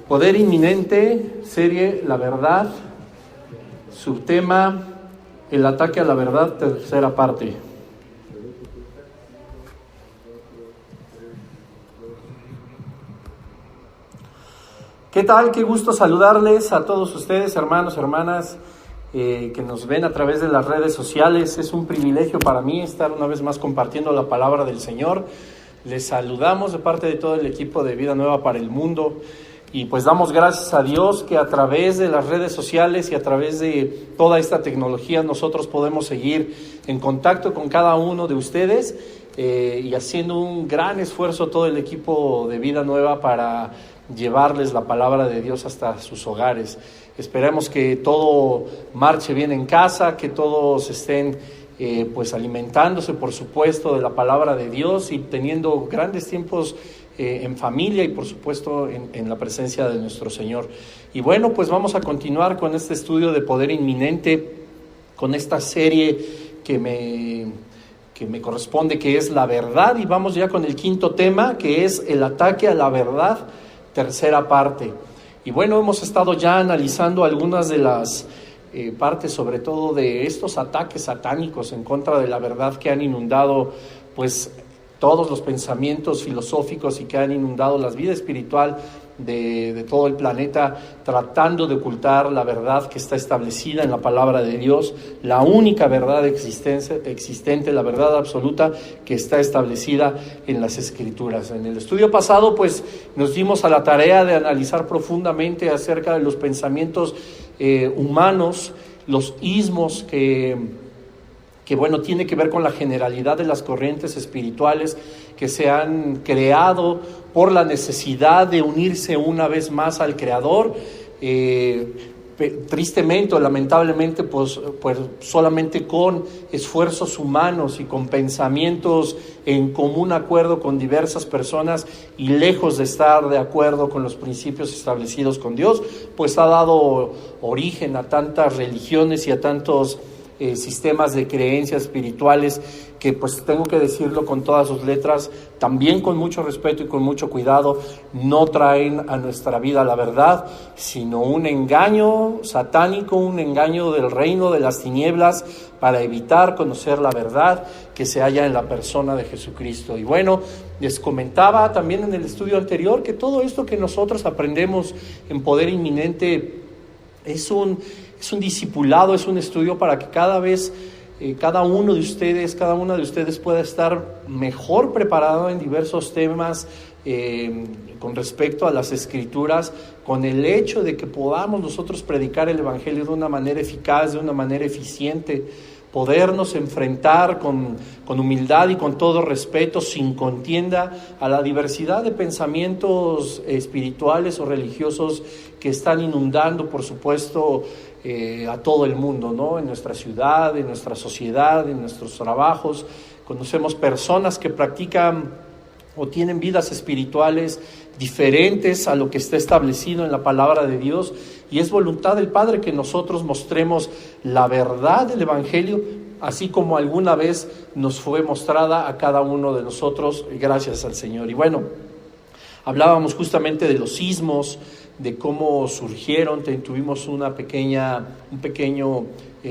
Poder inminente, serie La Verdad, subtema El ataque a la verdad, tercera parte. ¿Qué tal? Qué gusto saludarles a todos ustedes, hermanos, hermanas, que nos ven a través de las redes sociales. Es un privilegio para mí estar una vez más compartiendo la palabra del Señor. Les saludamos de parte de todo el equipo de Vida Nueva para el Mundo. Y pues damos gracias a Dios que a través de las redes sociales y a través de toda esta tecnología nosotros podemos seguir en contacto con cada uno de ustedes y haciendo un gran esfuerzo todo el equipo de Vida Nueva para llevarles la palabra de Dios hasta sus hogares. Esperemos que todo marche bien en casa, que todos estén pues alimentándose, por supuesto, de la palabra de Dios y teniendo grandes tiempos en familia y por supuesto en la presencia de nuestro Señor. Y bueno, pues vamos a continuar con este estudio de poder inminente, con esta serie que me corresponde, que es la verdad, y vamos ya con el quinto tema, que es el ataque a la verdad, tercera parte. Y bueno, hemos estado ya analizando algunas de las partes, sobre todo de estos ataques satánicos en contra de la verdad que han inundado pues todos los pensamientos filosóficos y que han inundado la vida espiritual de todo el planeta, tratando de ocultar la verdad que está establecida en la palabra de Dios, la única verdad existente, la verdad absoluta que está establecida en las Escrituras. En el estudio pasado, pues, nos dimos a la tarea de analizar profundamente acerca de los pensamientos humanos, los ismos que bueno, tiene que ver con la generalidad de las corrientes espirituales que se han creado por la necesidad de unirse una vez más al Creador, tristemente o lamentablemente, pues solamente con esfuerzos humanos y con pensamientos en común acuerdo con diversas personas y lejos de estar de acuerdo con los principios establecidos con Dios, pues ha dado origen a tantas religiones y a tantos sistemas de creencias espirituales que, pues tengo que decirlo con todas sus letras, también con mucho respeto y con mucho cuidado, no traen a nuestra vida la verdad, sino un engaño satánico, un engaño del reino de las tinieblas para evitar conocer la verdad que se halla en la persona de Jesucristo. Y bueno, les comentaba también en el estudio anterior que todo esto que nosotros aprendemos en Poder Inminente es un discipulado, es un estudio para que cada vez cada una de ustedes pueda estar mejor preparado en diversos temas con respecto a las Escrituras, con el hecho de que podamos nosotros predicar el Evangelio de una manera eficaz, de una manera eficiente, podernos enfrentar con humildad y con todo respeto, sin contienda, a la diversidad de pensamientos espirituales o religiosos que están inundando, por supuesto, a todo el mundo, ¿no? En nuestra ciudad, en nuestra sociedad, en nuestros trabajos. Conocemos personas que practican o tienen vidas espirituales diferentes a lo que está establecido en la palabra de Dios, y es voluntad del Padre que nosotros mostremos la verdad del Evangelio, así como alguna vez nos fue mostrada a cada uno de nosotros, gracias al Señor. Y bueno, hablábamos justamente de los sismos, de cómo surgieron, tuvimos un pequeño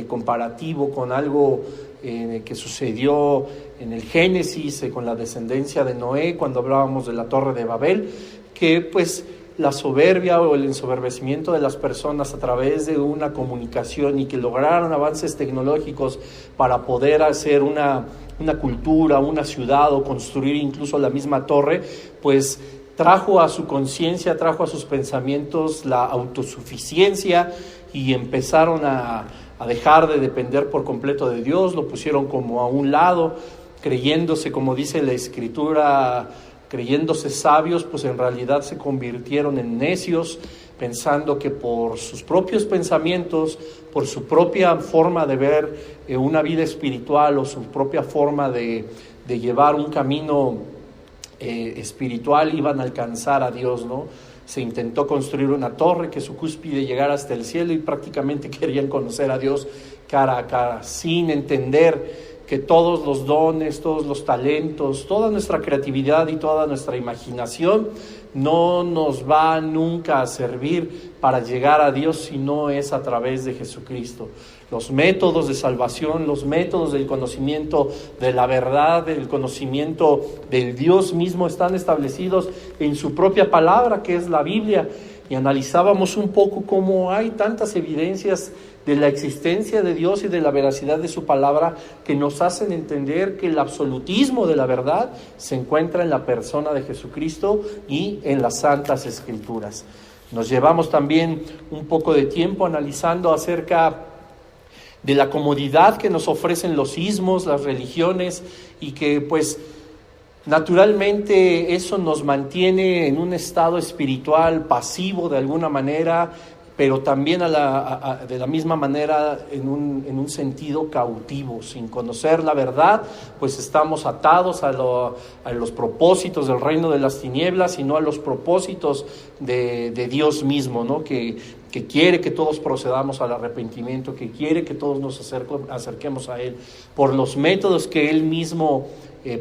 comparativo con algo que sucedió en el Génesis, con la descendencia de Noé, cuando hablábamos de la Torre de Babel, que pues la soberbia o el ensoberbecimiento de las personas a través de una comunicación y que lograron avances tecnológicos para poder hacer una cultura, una ciudad o construir incluso la misma torre, pues trajo a su conciencia, trajo a sus pensamientos la autosuficiencia y empezaron a dejar de depender por completo de Dios, lo pusieron como a un lado, creyéndose, como dice la Escritura, creyéndose sabios, pues en realidad se convirtieron en necios, pensando que por sus propios pensamientos, por su propia forma de ver una vida espiritual o su propia forma de llevar un camino espiritual, iban a alcanzar a Dios, ¿no? Se intentó construir una torre que su cúspide llegara hasta el cielo y prácticamente querían conocer a Dios cara a cara, sin entender que todos los dones, todos los talentos, toda nuestra creatividad y toda nuestra imaginación no nos va nunca a servir para llegar a Dios si no es a través de Jesucristo. Los métodos de salvación, los métodos del conocimiento de la verdad, del conocimiento del Dios mismo están establecidos en su propia palabra, que es la Biblia. Y analizábamos un poco cómo hay tantas evidencias de la existencia de Dios y de la veracidad de su palabra que nos hacen entender que el absolutismo de la verdad se encuentra en la persona de Jesucristo y en las Santas Escrituras. Nos llevamos también un poco de tiempo analizando acerca de la comodidad que nos ofrecen los ismos, las religiones, y que pues naturalmente eso nos mantiene en un estado espiritual pasivo de alguna manera, pero también de la misma manera en un sentido cautivo. Sin conocer la verdad, pues estamos atados a los propósitos del reino de las tinieblas y no a los propósitos de Dios mismo, ¿no? Que quiere que todos procedamos al arrepentimiento, que quiere que todos nos acerquemos a Él por los métodos que Él mismo,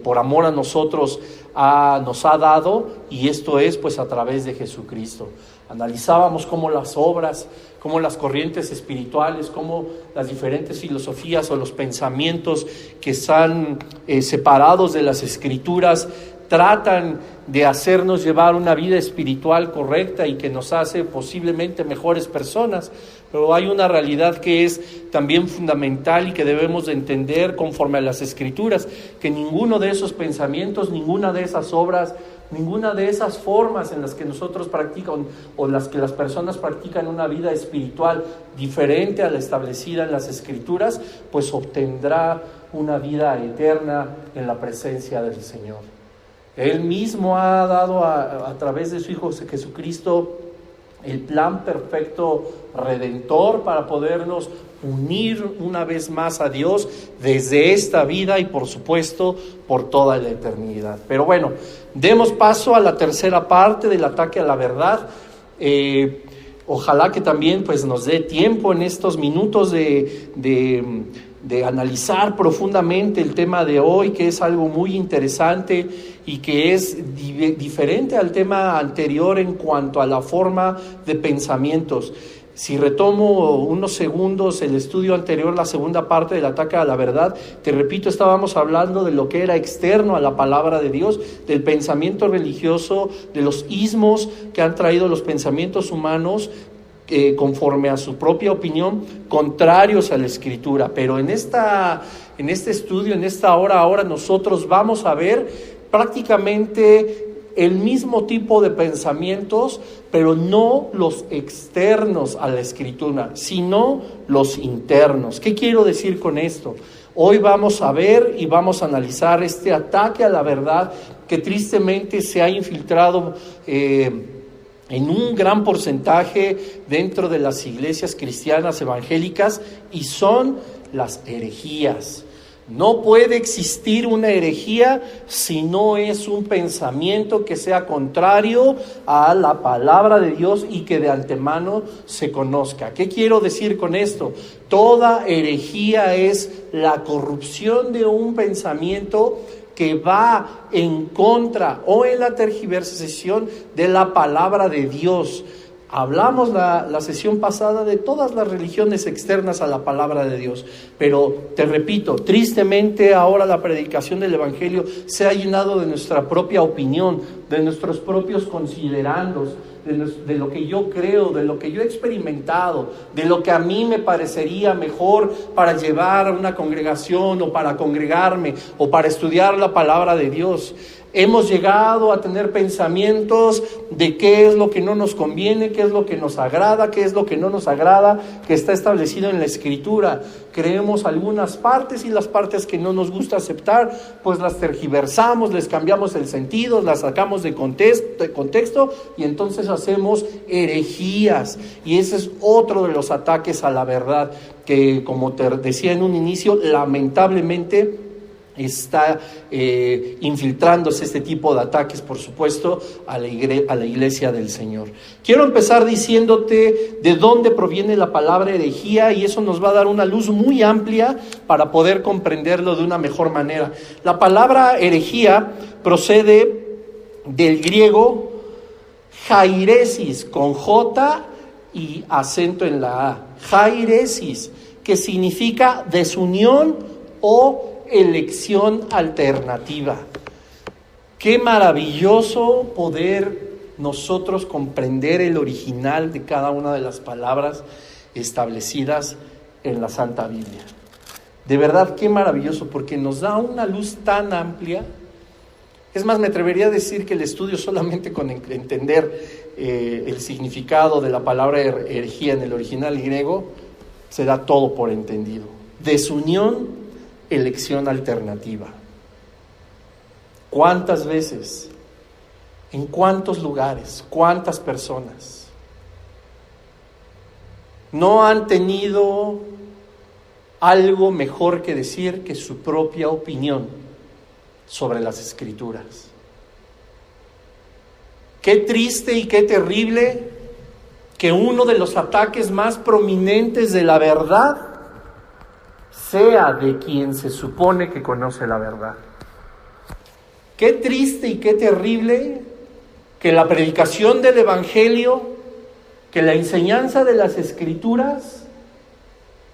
por amor a nosotros, nos ha dado, y esto es pues a través de Jesucristo. Analizábamos cómo las obras, cómo las corrientes espirituales, cómo las diferentes filosofías o los pensamientos que están separados de las Escrituras tratan de hacernos llevar una vida espiritual correcta y que nos hace posiblemente mejores personas, pero hay una realidad que es también fundamental y que debemos de entender conforme a las Escrituras, que ninguno de esos pensamientos, ninguna de esas obras, ninguna de esas formas en las que nosotros practicamos o las que las personas practican una vida espiritual diferente a la establecida en las Escrituras, pues obtendrá una vida eterna en la presencia del Señor. Él mismo ha dado a través de su Hijo Jesucristo el plan perfecto redentor para podernos unir una vez más a Dios desde esta vida y por supuesto por toda la eternidad. Pero bueno, demos paso a la tercera parte del ataque a la verdad. Ojalá que también pues nos dé tiempo en estos minutos de analizar profundamente el tema de hoy, que es algo muy interesante y que es diferente al tema anterior en cuanto a la forma de pensamientos. Si retomo unos segundos el estudio anterior, la segunda parte del ataque a la verdad, te repito, estábamos hablando de lo que era externo a la palabra de Dios, del pensamiento religioso, de los ismos que han traído los pensamientos humanos, conforme a su propia opinión, contrarios a la Escritura. Pero en este estudio, en esta hora, ahora nosotros vamos a ver prácticamente el mismo tipo de pensamientos, pero no los externos a la Escritura, sino los internos. ¿Qué quiero decir con esto? Hoy vamos a ver y vamos a analizar este ataque a la verdad que tristemente se ha infiltrado en un gran porcentaje dentro de las iglesias cristianas evangélicas, y son las herejías. No puede existir una herejía si no es un pensamiento que sea contrario a la palabra de Dios y que de antemano se conozca. ¿Qué quiero decir con esto? Toda herejía es la corrupción de un pensamiento que va en contra o en la tergiversación de la palabra de Dios. Hablamos la sesión pasada de todas las religiones externas a la palabra de Dios, pero te repito, tristemente ahora la predicación del Evangelio se ha llenado de nuestra propia opinión, de nuestros propios considerandos, de lo que yo creo, de lo que yo he experimentado, de lo que a mí me parecería mejor para llevar a una congregación o para congregarme o para estudiar la palabra de Dios. Hemos llegado a tener pensamientos de qué es lo que no nos conviene, qué es lo que nos agrada, qué es lo que no nos agrada, que está establecido en la Escritura. Creemos algunas partes y las partes que no nos gusta aceptar, pues las tergiversamos, les cambiamos el sentido, las sacamos de contexto y entonces hacemos herejías. Y ese es otro de los ataques a la verdad que, como te decía en un inicio, lamentablemente está infiltrándose este tipo de ataques, por supuesto, a la iglesia del Señor. Quiero empezar diciéndote de dónde proviene la palabra herejía, y eso nos va a dar una luz muy amplia para poder comprenderlo de una mejor manera. La palabra herejía procede del griego jairesis, con J y acento en la A. Jairesis, que significa desunión o elección alternativa. Qué maravilloso poder nosotros comprender el original de cada una de las palabras establecidas en la Santa Biblia. De verdad, qué maravilloso, porque nos da una luz tan amplia. Es más, me atrevería a decir que el estudio solamente con entender el significado de la palabra herejía en el original griego, se da todo por entendido. Desunión, elección alternativa. ¿Cuántas veces, en cuántos lugares, cuántas personas no han tenido algo mejor que decir que su propia opinión sobre las Escrituras? Qué triste y qué terrible que uno de los ataques más prominentes de la verdad sea de quien se supone que conoce la verdad. Qué triste y qué terrible que la predicación del Evangelio, que la enseñanza de las Escrituras,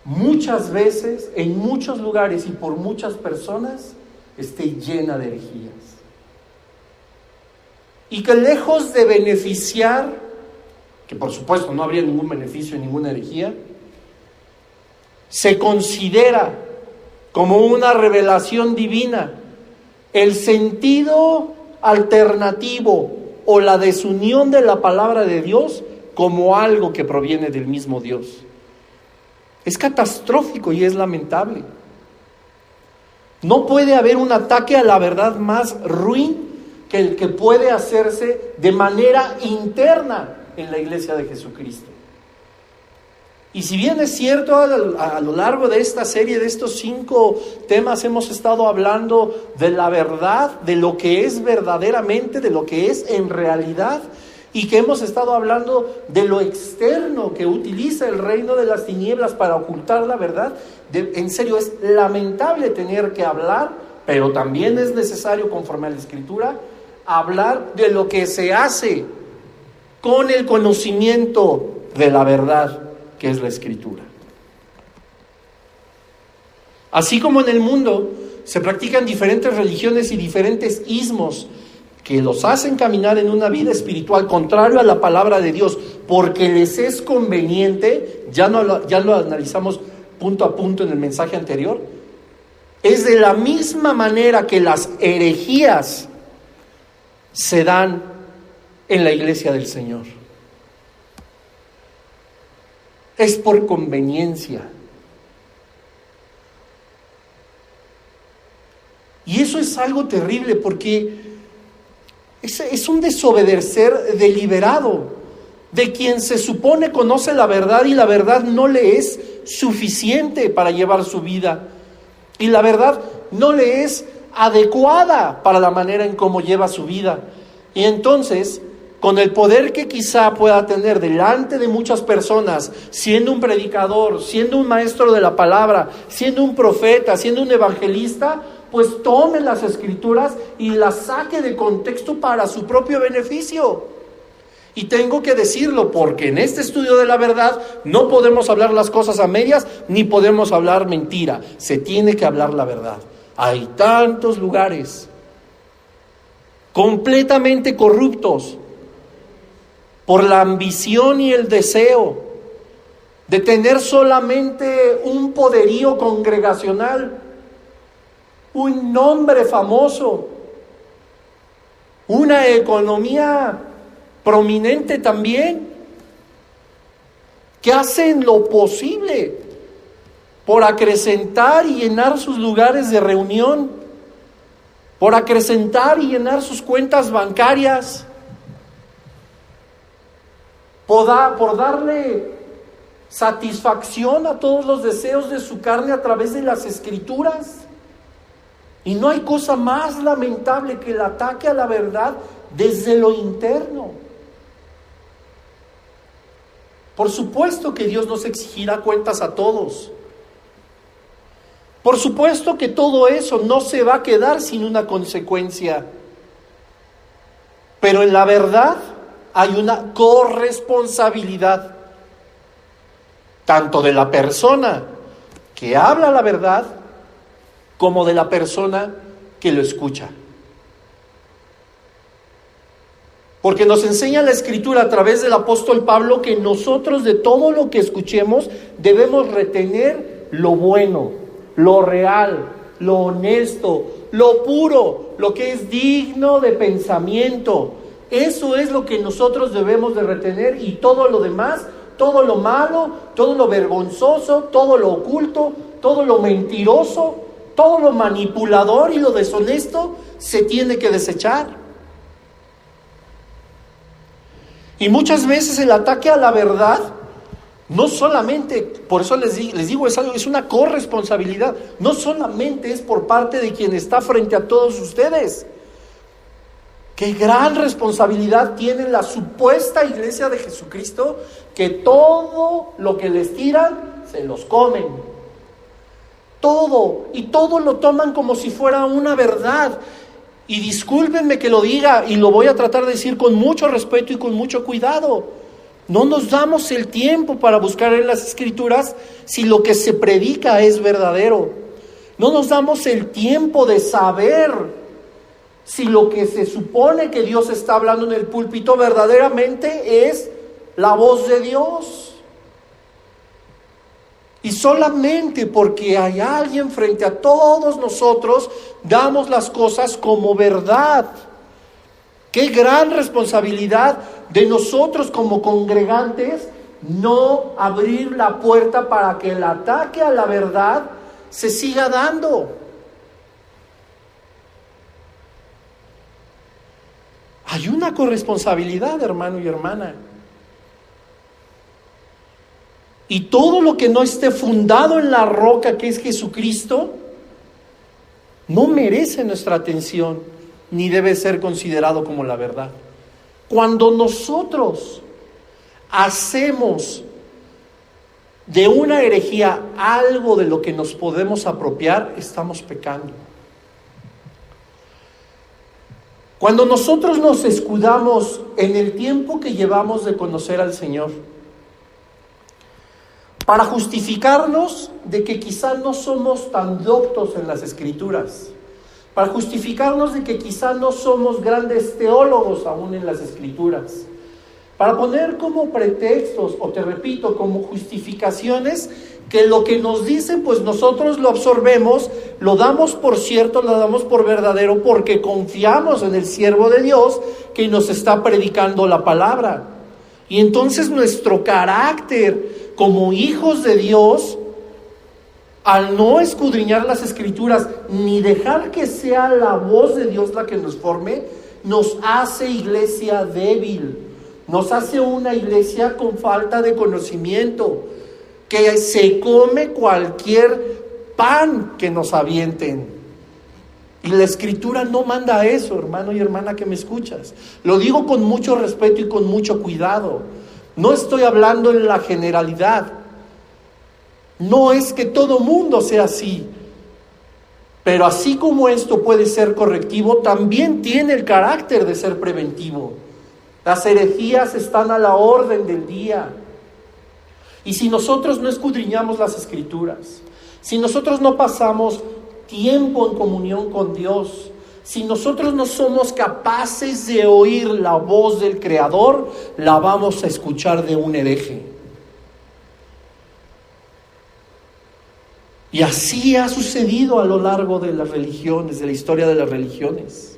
muchas veces, en muchos lugares y por muchas personas, esté llena de herejías. Y que lejos de beneficiar, que por supuesto no habría ningún beneficio en ninguna herejía, se considera como una revelación divina el sentido alternativo o la desunión de la palabra de Dios como algo que proviene del mismo Dios. Es catastrófico y es lamentable. No puede haber un ataque a la verdad más ruin que el que puede hacerse de manera interna en la iglesia de Jesucristo. Y si bien es cierto, a lo largo de esta serie, de estos 5 temas, hemos estado hablando de la verdad, de lo que es verdaderamente, de lo que es en realidad, y que hemos estado hablando de lo externo que utiliza el reino de las tinieblas para ocultar la verdad. En serio, es lamentable tener que hablar, pero también es necesario, conforme a la Escritura, hablar de lo que se hace con el conocimiento de la verdad, que es la Escritura. Así como en el mundo se practican diferentes religiones y diferentes ismos que los hacen caminar en una vida espiritual contrario a la palabra de Dios porque les es conveniente, ya lo analizamos punto a punto en el mensaje anterior, es de la misma manera que las herejías se dan en la iglesia del Señor. Es por conveniencia. Y eso es algo terrible porque es un desobedecer deliberado de quien se supone conoce la verdad y la verdad no le es suficiente para llevar su vida. Y la verdad no le es adecuada para la manera en cómo lleva su vida. Y entonces, con el poder que quizá pueda tener delante de muchas personas, siendo un predicador, siendo un maestro de la palabra, siendo un profeta, siendo un evangelista, pues tome las Escrituras y las saque de contexto para su propio beneficio. Y tengo que decirlo porque en este estudio de la verdad no podemos hablar las cosas a medias ni podemos hablar mentira. Se tiene que hablar la verdad. Hay tantos lugares completamente corruptos por la ambición y el deseo de tener solamente un poderío congregacional, un nombre famoso, una economía prominente también, que hacen lo posible por acrecentar y llenar sus lugares de reunión, por acrecentar y llenar sus cuentas bancarias, por darle satisfacción a todos los deseos de su carne a través de las Escrituras. Y no hay cosa más lamentable que el ataque a la verdad desde lo interno. Por supuesto que Dios nos exigirá cuentas a todos. Por supuesto que todo eso no se va a quedar sin una consecuencia. Pero en la verdad hay una corresponsabilidad, tanto de la persona que habla la verdad, como de la persona que lo escucha. Porque nos enseña la Escritura a través del apóstol Pablo que nosotros de todo lo que escuchemos debemos retener lo bueno, lo real, lo honesto, lo puro, lo que es digno de pensamiento. Eso es lo que nosotros debemos de retener, y todo lo demás, todo lo malo, todo lo vergonzoso, todo lo oculto, todo lo mentiroso, todo lo manipulador y lo deshonesto se tiene que desechar. Y muchas veces el ataque a la verdad, no solamente, por eso les digo, es una corresponsabilidad, no solamente es por parte de quien está frente a todos ustedes. Qué gran responsabilidad tiene la supuesta iglesia de Jesucristo, que todo lo que les tiran, se los comen. Todo, y todo lo toman como si fuera una verdad. Y discúlpenme que lo diga, y lo voy a tratar de decir con mucho respeto y con mucho cuidado. No nos damos el tiempo para buscar en las Escrituras si lo que se predica es verdadero. No nos damos el tiempo de saber si lo que se supone que Dios está hablando en el púlpito verdaderamente es la voz de Dios. Y solamente porque hay alguien frente a todos nosotros, damos las cosas como verdad. Qué gran responsabilidad de nosotros como congregantes no abrir la puerta para que el ataque a la verdad se siga dando. Hay una corresponsabilidad, hermano y hermana. Y todo lo que no esté fundado en la roca que es Jesucristo, no merece nuestra atención, ni debe ser considerado como la verdad. Cuando nosotros hacemos de una herejía algo de lo que nos podemos apropiar, estamos pecando. Cuando nosotros nos escudamos en el tiempo que llevamos de conocer al Señor, para justificarnos de que quizá no somos tan doctos en las Escrituras, para justificarnos de que quizá no somos grandes teólogos aún en las Escrituras, para poner como pretextos, o te repito, como justificaciones, que lo que nos dicen, pues nosotros lo absorbemos, lo damos por cierto, lo damos por verdadero, porque confiamos en el siervo de Dios que nos está predicando la palabra. Y entonces nuestro carácter como hijos de Dios, al no escudriñar las Escrituras, ni dejar que sea la voz de Dios la que nos forme, nos hace iglesia débil, nos hace una iglesia con falta de conocimiento, que se come cualquier pan que nos avienten. Y la Escritura no manda eso, hermano y hermana que me escuchas. Lo digo con mucho respeto y con mucho cuidado. No estoy hablando en la generalidad. No es que todo mundo sea así. Pero así como esto puede ser correctivo, también tiene el carácter de ser preventivo. Las herejías están a la orden del día. Y si nosotros no escudriñamos las Escrituras, si nosotros no pasamos tiempo en comunión con Dios, si nosotros no somos capaces de oír la voz del Creador, la vamos a escuchar de un hereje. Y así ha sucedido a lo largo de las religiones, de la historia de las religiones.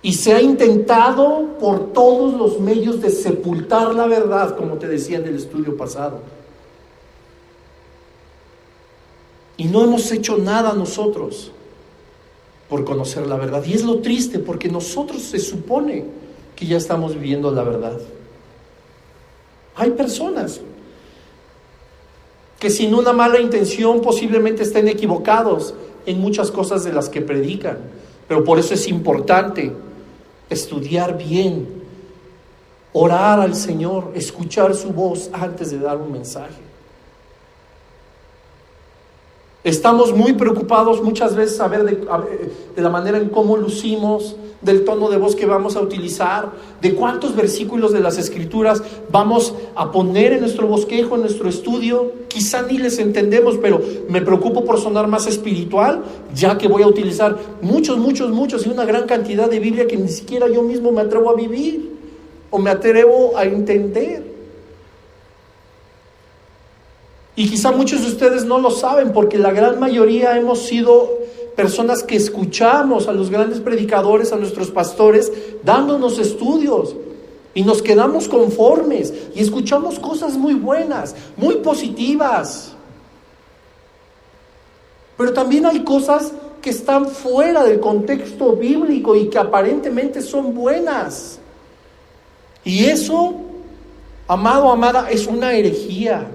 Y se ha intentado por todos los medios de sepultar la verdad, como te decía en el estudio pasado. Y no hemos hecho nada nosotros por conocer la verdad. Y es lo triste, porque nosotros se supone que ya estamos viviendo la verdad. Hay personas que sin una mala intención posiblemente estén equivocados en muchas cosas de las que predican. Pero por eso es importante estudiar bien, orar al Señor, escuchar su voz antes de dar un mensaje. Estamos muy preocupados muchas veces de la manera en cómo lucimos, del tono de voz que vamos a utilizar, de cuántos versículos de las Escrituras vamos a poner en nuestro bosquejo, en nuestro estudio. Quizá ni les entendemos, pero me preocupo por sonar más espiritual, ya que voy a utilizar muchos y una gran cantidad de Biblia que ni siquiera yo mismo me atrevo a vivir o me atrevo a entender. Y quizá muchos de ustedes no lo saben, porque la gran mayoría hemos sido personas que escuchamos a los grandes predicadores, a nuestros pastores, dándonos estudios, y nos quedamos conformes, y escuchamos cosas muy buenas, muy positivas. Pero también hay cosas que están fuera del contexto bíblico y que aparentemente son buenas. Y eso, amado, amada, es una herejía.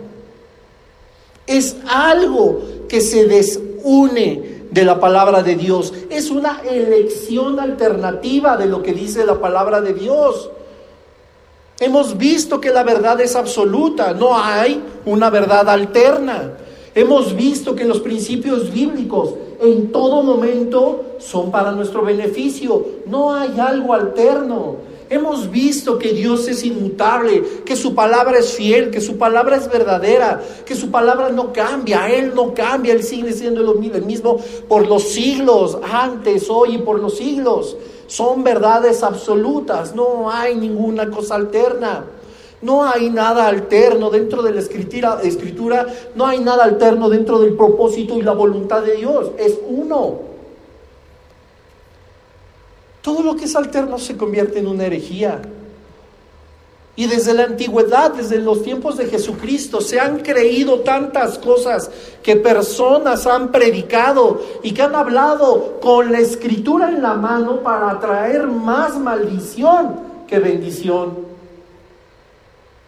Es algo que se desune de la palabra de Dios. Es una elección alternativa de lo que dice la palabra de Dios. Hemos visto que la verdad es absoluta, no hay una verdad alterna. Hemos visto que los principios bíblicos en todo momento son para nuestro beneficio, no hay algo alterno. Hemos visto que Dios es inmutable, que su palabra es fiel, que su palabra es verdadera, que su palabra no cambia, Él no cambia, Él sigue siendo el mismo por los siglos, antes, hoy y por los siglos. Son verdades absolutas, no hay ninguna cosa alterna. No hay nada alterno dentro de la escritura, no hay nada alterno dentro del propósito y la voluntad de Dios, es uno. Todo lo que es alterno se convierte en una herejía. Y desde la antigüedad, desde los tiempos de Jesucristo, se han creído tantas cosas que personas han predicado y que han hablado con la escritura en la mano para atraer más maldición que bendición.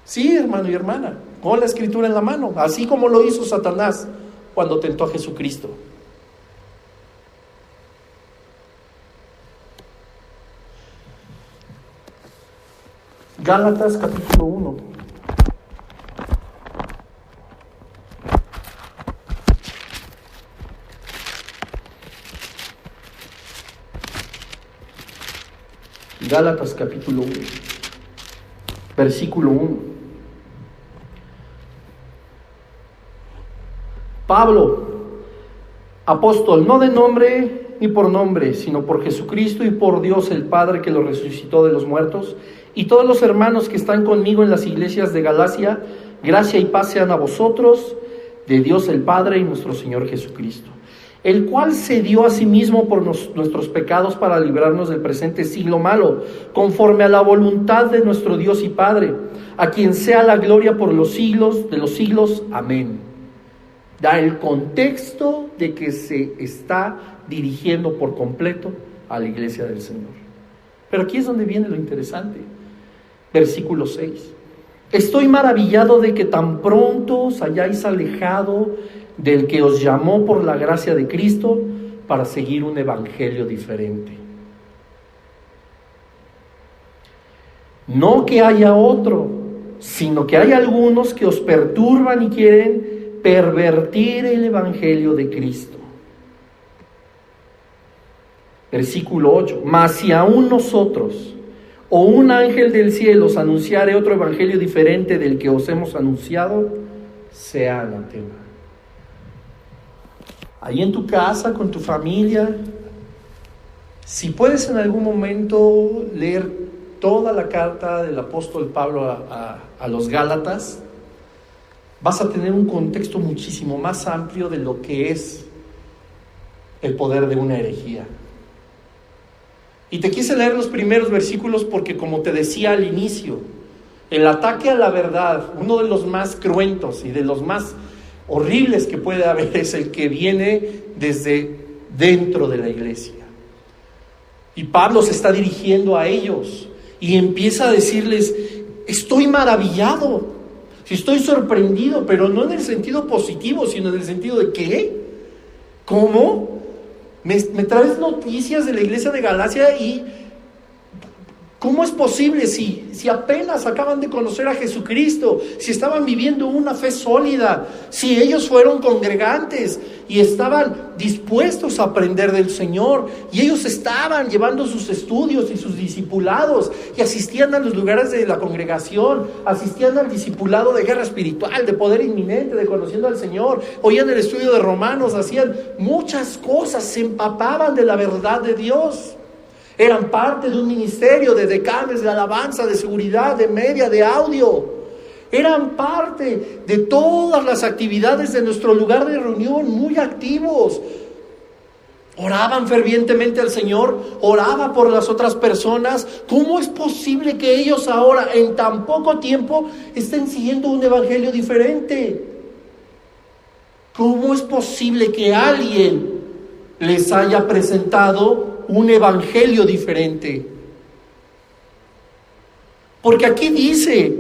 Sí, hermano y hermana, con la escritura en la mano, así como lo hizo Satanás cuando tentó a Jesucristo. Gálatas capítulo 1. Gálatas capítulo 1, versículo 1. Pablo, apóstol, no de nombre ni por nombre, sino por Jesucristo y por Dios el Padre que lo resucitó de los muertos, y todos los hermanos que están conmigo en las iglesias de Galacia, gracia y paz sean a vosotros, de Dios el Padre y nuestro Señor Jesucristo, el cual se dio a sí mismo por nuestros pecados para librarnos del presente siglo malo, conforme a la voluntad de nuestro Dios y Padre, a quien sea la gloria por los siglos de los siglos. Amén. Da el contexto de que se está dirigiendo por completo a la iglesia del Señor. Pero aquí es donde viene lo interesante. Versículo 6. Estoy maravillado de que tan pronto os hayáis alejado del que os llamó por la gracia de Cristo para seguir un evangelio diferente. No que haya otro, sino que hay algunos que os perturban y quieren pervertir el evangelio de Cristo. Versículo 8. Mas si aún nosotros o un ángel del cielo os anunciare otro evangelio diferente del que os hemos anunciado, sea anatema. Ahí en tu casa, con tu familia, si puedes en algún momento leer toda la carta del apóstol Pablo a los Gálatas, vas a tener un contexto muchísimo más amplio de lo que es el poder de una herejía. Y te quise leer los primeros versículos porque, como te decía al inicio, el ataque a la verdad, uno de los más cruentos y de los más horribles que puede haber, es el que viene desde dentro de la iglesia. Y Pablo se está dirigiendo a ellos y empieza a decirles: estoy maravillado, estoy sorprendido, pero no en el sentido positivo, sino en el sentido de ¿qué? ¿Cómo? Me traes noticias de la iglesia de Galacia y ¿Cómo es posible si apenas acaban de conocer a Jesucristo, si estaban viviendo una fe sólida, si ellos fueron congregantes y estaban dispuestos a aprender del Señor, y ellos estaban llevando sus estudios y sus discipulados, y asistían a los lugares de la congregación, asistían al discipulado de guerra espiritual, de poder inminente, de conociendo al Señor, oían el estudio de Romanos, hacían muchas cosas, se empapaban de la verdad de Dios? Eran parte de un ministerio de decanes, de alabanza, de seguridad, de media, de audio. Eran parte de todas las actividades de nuestro lugar de reunión, muy activos. Oraban fervientemente al Señor, oraba por las otras personas. ¿Cómo es posible que ellos ahora, en tan poco tiempo, estén siguiendo un evangelio diferente? ¿Cómo es posible que alguien les haya presentado un evangelio diferente? Porque aquí dice: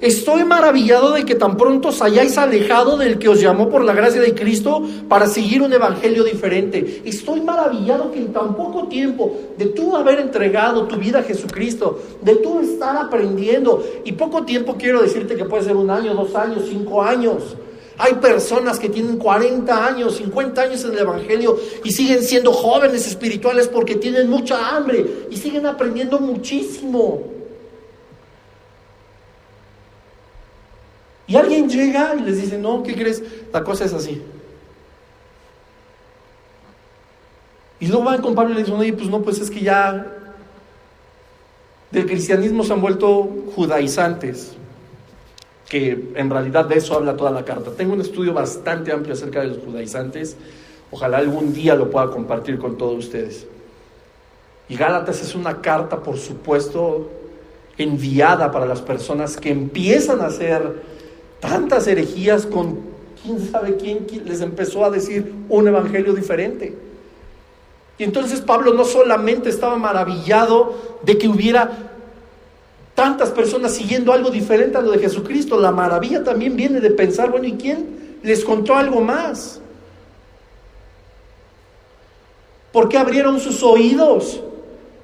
estoy maravillado de que tan pronto os hayáis alejado del que os llamó por la gracia de Cristo para seguir un evangelio diferente. Estoy maravillado que en tan poco tiempo de tú haber entregado tu vida a Jesucristo, de tú estar aprendiendo, y poco tiempo quiero decirte que puede ser 1 año, 2 años, 5 años. Hay personas que tienen 40 años, 50 años en el evangelio y siguen siendo jóvenes espirituales porque tienen mucha hambre y siguen aprendiendo muchísimo. Y alguien llega y les dice: no, ¿qué crees? La cosa es así. Y luego van con Pablo y le dicen: oye, pues no, pues es que ya del cristianismo se han vuelto judaizantes. Que en realidad de eso habla toda la carta. Tengo un estudio bastante amplio acerca de los judaizantes. Ojalá algún día lo pueda compartir con todos ustedes. Y Gálatas es una carta, por supuesto, enviada para las personas que empiezan a hacer tantas herejías con quién sabe quién les empezó a decir un evangelio diferente. Y entonces Pablo no solamente estaba maravillado de que hubiera tantas personas siguiendo algo diferente a lo de Jesucristo. La maravilla también viene de pensar: bueno, ¿y quién les contó algo más? ¿Por qué abrieron sus oídos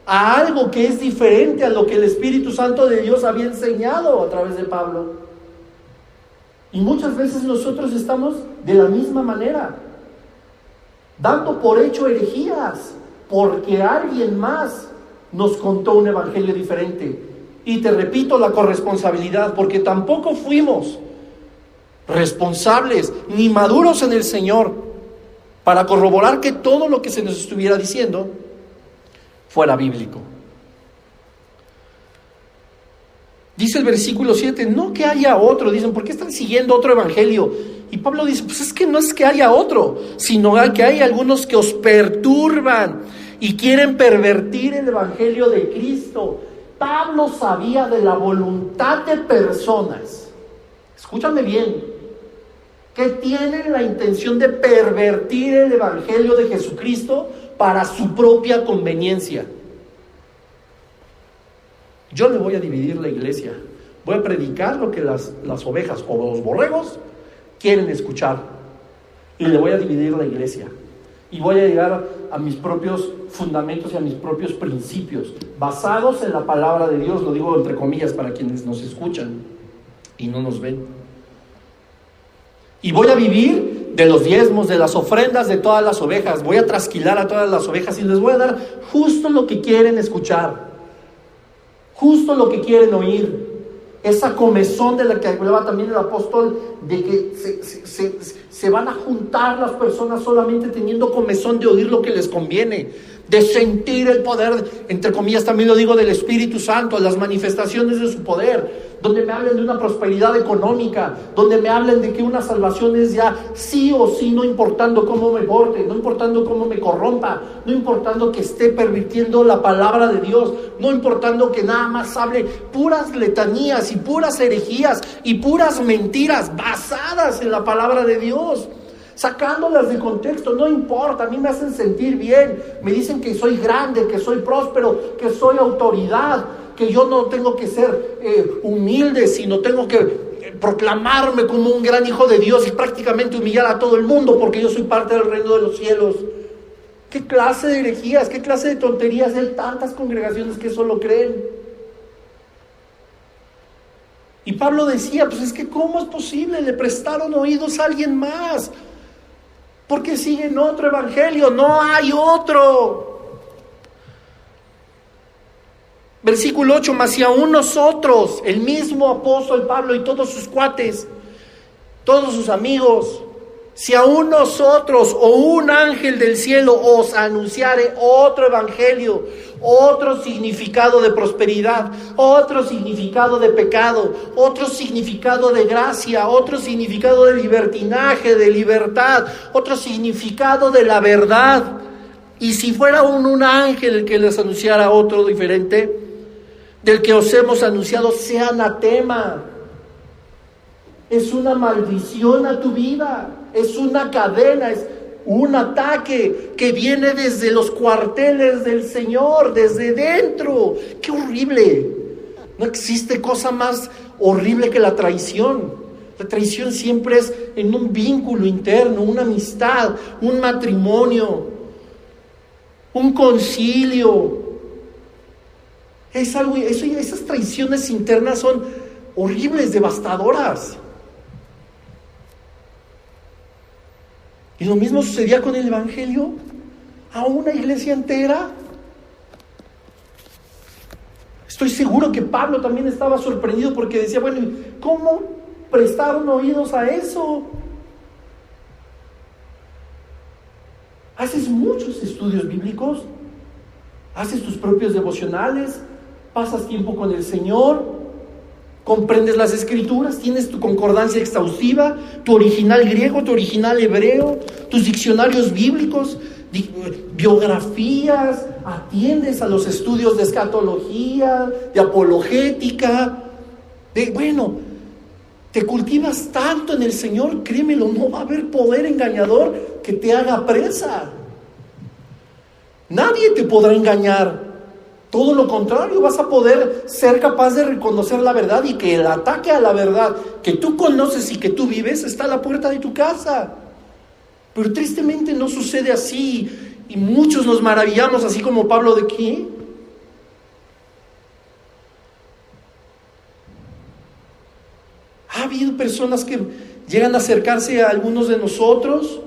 a algo que es diferente a lo que el Espíritu Santo de Dios había enseñado a través de Pablo? Y muchas veces nosotros estamos de la misma manera, dando por hecho herejías, porque alguien más nos contó un evangelio diferente. Y te repito, la corresponsabilidad, porque tampoco fuimos responsables ni maduros en el Señor para corroborar que todo lo que se nos estuviera diciendo fuera bíblico. Dice el versículo 7, no que haya otro. Dicen, ¿por qué están siguiendo otro evangelio? Y Pablo dice, pues es que no es que haya otro, sino que hay algunos que os perturban y quieren pervertir el evangelio de Cristo. Pablo sabía de la voluntad de personas, escúchame bien, que tienen la intención de pervertir el evangelio de Jesucristo para su propia conveniencia. Yo le voy a dividir la iglesia, voy a predicar lo que las ovejas o los borregos quieren escuchar, y le voy a dividir la iglesia. Y voy a llegar a mis propios fundamentos y a mis propios principios, basados en la palabra de Dios, lo digo entre comillas para quienes nos escuchan y no nos ven. Y voy a vivir de los diezmos, de las ofrendas de todas las ovejas. Voy a trasquilar a todas las ovejas y les voy a dar justo lo que quieren escuchar, justo lo que quieren oír. Esa comezón de la que hablaba también el apóstol, de que se van a juntar las personas solamente teniendo comezón de oír lo que les conviene, de sentir el poder, entre comillas también lo digo, del Espíritu Santo, las manifestaciones de su poder, donde me hablen de una prosperidad económica, donde me hablen de que una salvación es ya sí o sí, no importando cómo me porte, no importando cómo me corrompa, no importando que esté pervirtiendo la palabra de Dios, no importando que nada más hable puras letanías y puras herejías y puras mentiras basadas en la palabra de Dios, sacándolas de contexto. No importa, a mí me hacen sentir bien, me dicen que soy grande, que soy próspero, que soy autoridad, que yo no tengo que ser humilde, sino tengo que proclamarme como un gran hijo de Dios y prácticamente humillar a todo el mundo porque yo soy parte del reino de los cielos. ¿Qué clase de herejías, qué clase de tonterías? Hay tantas congregaciones que eso lo creen. Y Pablo decía, pues es que ¿cómo es posible? Le prestaron oídos a alguien más. ¿Por qué siguen otro evangelio? No hay otro. Versículo 8, mas si aún nosotros, el mismo apóstol Pablo y todos sus cuates, todos sus amigos, si aún nosotros o un ángel del cielo os anunciare otro evangelio, otro significado de prosperidad, otro significado de pecado, otro significado de gracia, otro significado de libertinaje, de libertad, otro significado de la verdad, y si fuera un ángel el que les anunciara otro diferente del que os hemos anunciado, sea anatema. Es una maldición a tu vida, es una cadena, es un ataque que viene desde los cuarteles del Señor, desde dentro. ¡Qué horrible! No existe cosa más horrible que la traición. La traición siempre es en un vínculo interno, una amistad, un matrimonio, un concilio. Es algo, esas traiciones internas son horribles, devastadoras. Y lo mismo sucedía con el evangelio a una iglesia entera. Estoy seguro que Pablo también estaba sorprendido porque decía, bueno, ¿cómo prestaron oídos a eso? Haces muchos estudios bíblicos, haces tus propios devocionales, pasas tiempo con el Señor, comprendes las escrituras, tienes tu concordancia exhaustiva, tu original griego, tu original hebreo, tus diccionarios bíblicos, biografías, atiendes a los estudios de escatología, de apologética, te cultivas tanto en el Señor, créemelo, no va a haber poder engañador que te haga presa. Nadie te podrá engañar. Todo lo contrario, vas a poder ser capaz de reconocer la verdad y que el ataque a la verdad que tú conoces y que tú vives está a la puerta de tu casa. Pero tristemente no sucede así y muchos nos maravillamos, así como Pablo, de ¿qué? Ha habido personas que llegan a acercarse a algunos de nosotros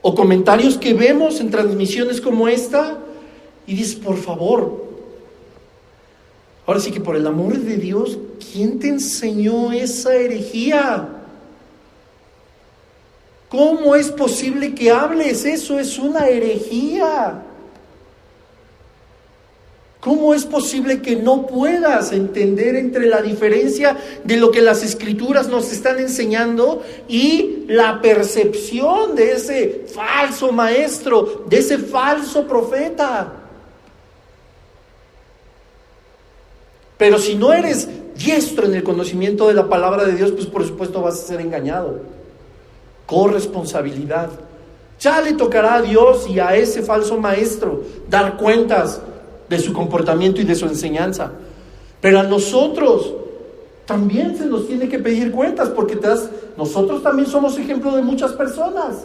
o comentarios que vemos en transmisiones como esta y dices, por favor, ahora sí que por el amor de Dios, ¿quién te enseñó esa herejía? ¿Cómo es posible que hables? Eso es una herejía. ¿Cómo es posible que no puedas entender entre la diferencia de lo que las Escrituras nos están enseñando y la percepción de ese falso maestro, de ese falso profeta? Pero si no eres diestro en el conocimiento de la palabra de Dios, pues por supuesto vas a ser engañado. Corresponsabilidad. Ya le tocará a Dios y a ese falso maestro dar cuentas de su comportamiento y de su enseñanza. Pero a nosotros también se nos tiene que pedir cuentas, porque nosotros también somos ejemplo de muchas personas.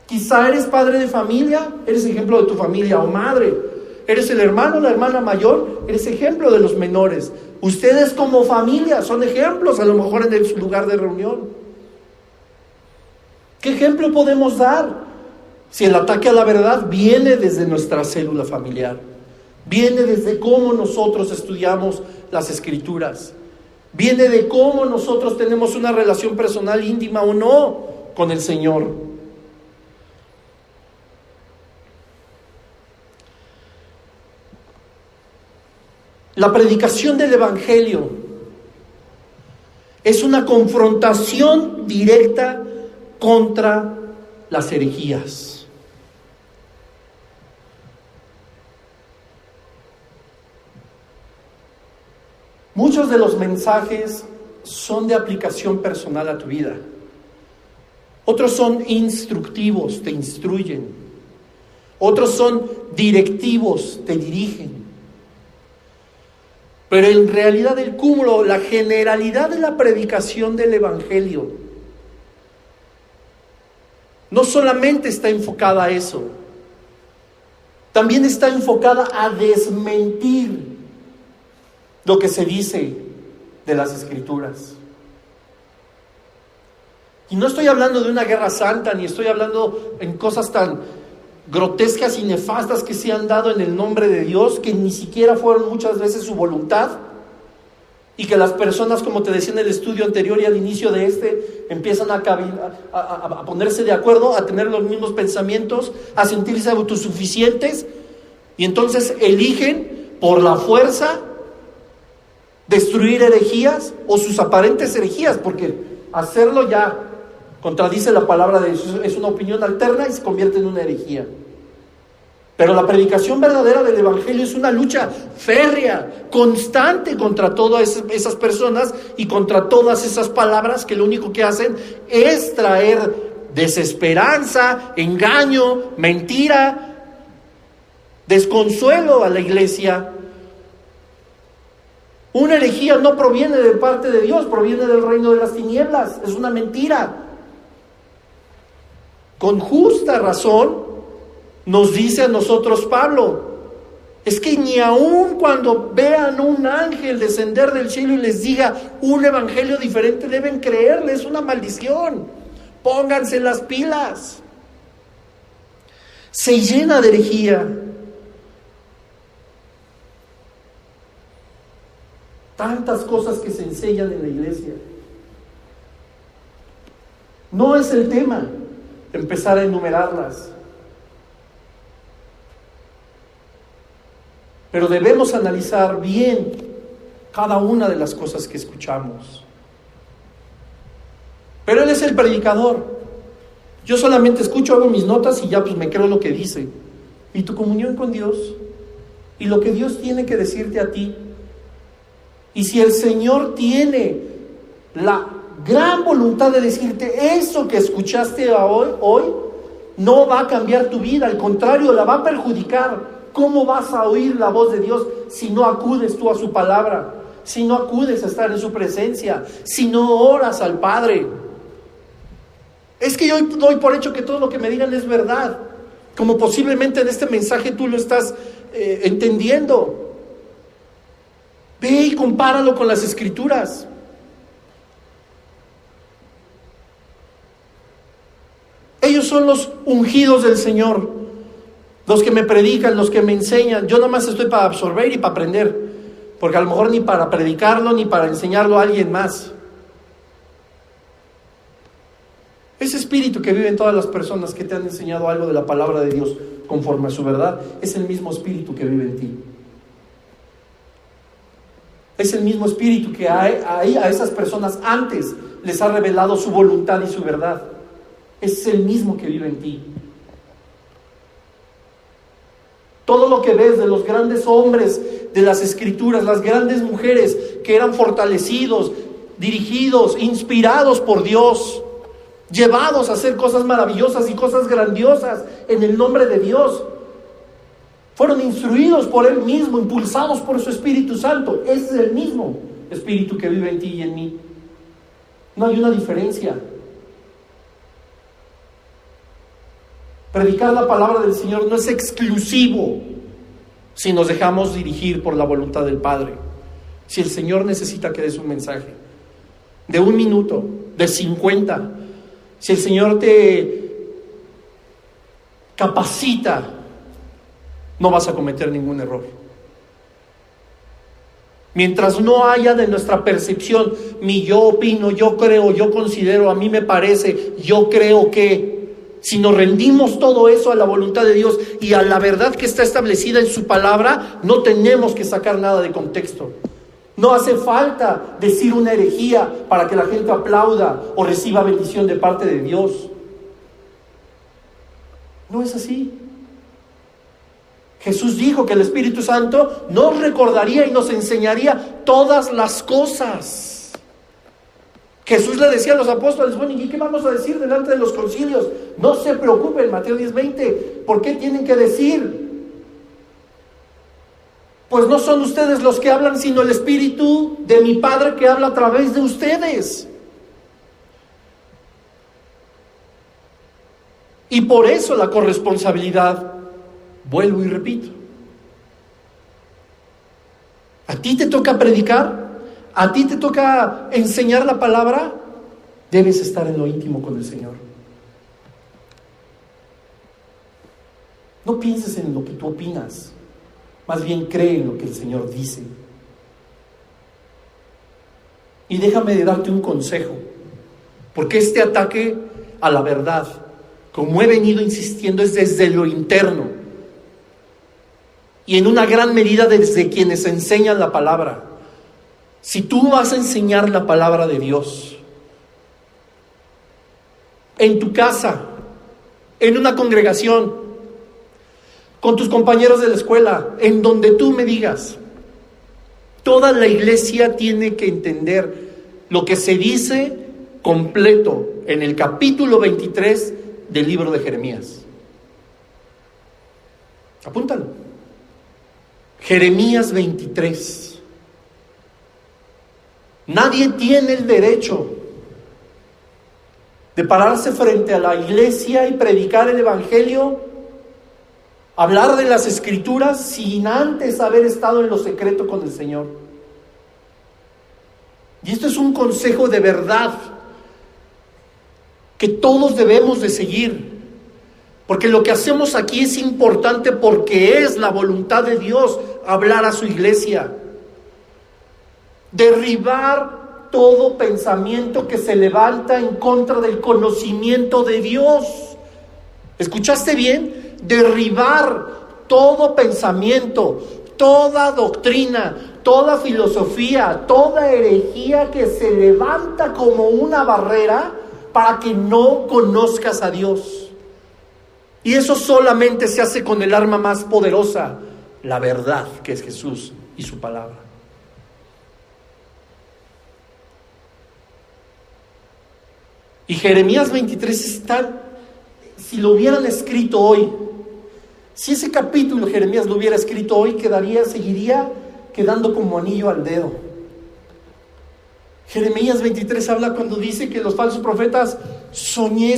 Quizá eres padre de familia, eres ejemplo de tu familia, o madre. Eres el hermano, la hermana mayor, eres ejemplo de los menores. Ustedes como familia son ejemplos, a lo mejor en su lugar de reunión. ¿Qué ejemplo podemos dar? Si el ataque a la verdad viene desde nuestra célula familiar, viene desde cómo nosotros estudiamos las Escrituras, viene de cómo nosotros tenemos una relación personal íntima o no con el Señor. La predicación del Evangelio es una confrontación directa contra las herejías. Muchos de los mensajes son de aplicación personal a tu vida. Otros son instructivos, te instruyen. Otros son directivos, te dirigen. Pero en realidad el cúmulo, la generalidad de la predicación del Evangelio no solamente está enfocada a eso, también está enfocada a desmentir lo que se dice de las Escrituras. Y no estoy hablando de una guerra santa, ni estoy hablando en cosas tan grotescas y nefastas que se han dado en el nombre de Dios, que ni siquiera fueron muchas veces su voluntad, y que las personas, como te decía en el estudio anterior y al inicio de empiezan a ponerse de acuerdo, a tener los mismos pensamientos, a sentirse autosuficientes, y entonces eligen por la fuerza destruir herejías o sus aparentes herejías, porque hacerlo ya contradice la palabra de Dios, es una opinión alterna y se convierte en una herejía. Pero la predicación verdadera del Evangelio es una lucha férrea, constante contra todas esas personas y contra todas esas palabras que lo único que hacen es traer desesperanza, engaño, mentira, desconsuelo a la iglesia. Una herejía no proviene de parte de Dios, proviene del reino de las tinieblas, es una mentira. Con justa razón nos dice a nosotros Pablo, es que ni aun cuando vean un ángel descender del cielo y les diga un evangelio diferente, deben creerle, es una maldición. Pónganse las pilas. Se llena de herejía. Tantas cosas que se enseñan en la iglesia. No es el tema empezar a enumerarlas. Pero debemos analizar bien cada una de las cosas que escuchamos. Pero Él es el predicador. Yo solamente escucho, hago mis notas y ya pues me creo lo que dice. Y tu comunión con Dios, y lo que Dios tiene que decirte a ti. Y si el Señor tiene la gran voluntad de decirte eso que escuchaste hoy, no va a cambiar tu vida, al contrario, la va a perjudicar. ¿Cómo vas a oír la voz de Dios si no acudes tú a su palabra? Si no acudes a estar en su presencia, si no oras al Padre. Es que yo doy por hecho que todo lo que me digan es verdad, como posiblemente en este mensaje tú lo estás entendiendo. Ve y compáralo con las Escrituras. Ellos son los ungidos del Señor, los que me predican, los que me enseñan. Yo nomás estoy para absorber y para aprender, porque a lo mejor ni para predicarlo ni para enseñarlo a alguien más. Ese espíritu que vive en todas las personas que te han enseñado algo de la palabra de Dios conforme a su verdad, es el mismo espíritu que vive en ti. Es el mismo espíritu que a esas personas antes les ha revelado su voluntad y su verdad. Es el mismo que vive en ti. Todo lo que ves de los grandes hombres de las Escrituras, las grandes mujeres que eran fortalecidos, dirigidos, inspirados por Dios, llevados a hacer cosas maravillosas y cosas grandiosas en el nombre de Dios, fueron instruidos por Él mismo, impulsados por su Espíritu Santo. Ese es el mismo Espíritu que vive en ti y en mí. No hay una diferencia. Predicar la palabra del Señor no es exclusivo si nos dejamos dirigir por la voluntad del Padre. Si el Señor necesita que des un mensaje de 1 minuto, de 50, si el Señor te capacita, no vas a cometer ningún error. Mientras no haya de nuestra percepción mi yo opino, yo creo, yo considero, a mí me parece, yo creo que, si nos rendimos todo eso a la voluntad de Dios y a la verdad que está establecida en su palabra, no tenemos que sacar nada de contexto. No hace falta decir una herejía para que la gente aplauda o reciba bendición de parte de Dios. No es así. Jesús dijo que el Espíritu Santo nos recordaría y nos enseñaría todas las cosas. Jesús le decía a los apóstoles, bueno, ¿y qué vamos a decir delante de los concilios? No se preocupen, Mateo 10:20, ¿por qué tienen que decir? Pues no son ustedes los que hablan, sino el Espíritu de mi Padre que habla a través de ustedes. Y por eso la corresponsabilidad, vuelvo y repito, a ti te toca predicar, ¿A ti te toca enseñar la palabra? Debes estar en lo íntimo con el Señor. No pienses en lo que tú opinas, más bien cree en lo que el Señor dice. Y déjame darte un consejo, porque este ataque a la verdad, como he venido insistiendo, es desde lo interno y en una gran medida desde quienes enseñan la palabra. Si tú vas a enseñar la palabra de Dios en tu casa, en una congregación, con tus compañeros de la escuela, en donde tú me digas, toda la iglesia tiene que entender lo que se dice completo en el capítulo 23 del libro de Jeremías. Apúntalo. Jeremías 23. Nadie tiene el derecho de pararse frente a la iglesia y predicar el evangelio, hablar de las escrituras sin antes haber estado en lo secreto con el Señor. Y esto es un consejo de verdad que todos debemos de seguir, porque lo que hacemos aquí es importante porque es la voluntad de Dios hablar a su iglesia. Derribar todo pensamiento que se levanta en contra del conocimiento de Dios. ¿Escuchaste bien? Derribar todo pensamiento, toda doctrina, toda filosofía, toda herejía que se levanta como una barrera para que no conozcas a Dios. Y eso solamente se hace con el arma más poderosa, la verdad, que es Jesús y su palabra. Y Jeremías 23 está, si lo hubieran escrito hoy, si ese capítulo Jeremías lo hubiera escrito hoy, seguiría quedando como anillo al dedo. Jeremías 23 habla cuando dice que los falsos profetas, soñé.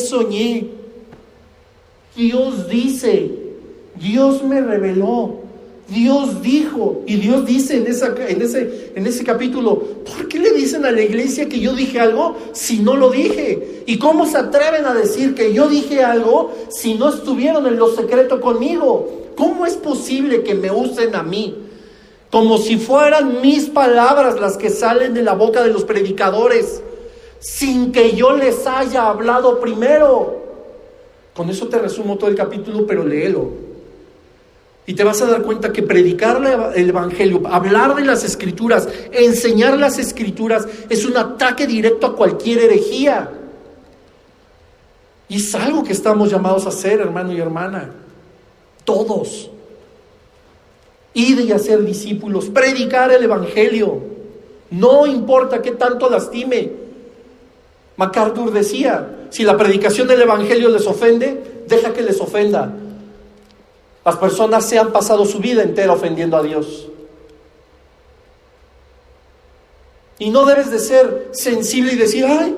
Dios dice, Dios me reveló, Dios dijo, y Dios dice en ese capítulo, ¿por qué le dicen a la iglesia que yo dije algo si no lo dije? ¿Y cómo se atreven a decir que yo dije algo si no estuvieron en lo secreto conmigo? ¿Cómo es posible que me usen a mí como si fueran mis palabras las que salen de la boca de los predicadores, sin que yo les haya hablado primero? Con eso te resumo todo el capítulo, pero léelo. Y te vas a dar cuenta que predicar el evangelio, hablar de las escrituras, enseñar las escrituras, es un ataque directo a cualquier herejía. Y es algo que estamos llamados a hacer, hermano y hermana. Todos. Ir y hacer discípulos, predicar el evangelio. No importa qué tanto lastime. MacArthur decía, si la predicación del evangelio les ofende, deja que les ofenda. Las personas se han pasado su vida entera ofendiendo a Dios. Y no debes de ser sensible y decir, ay,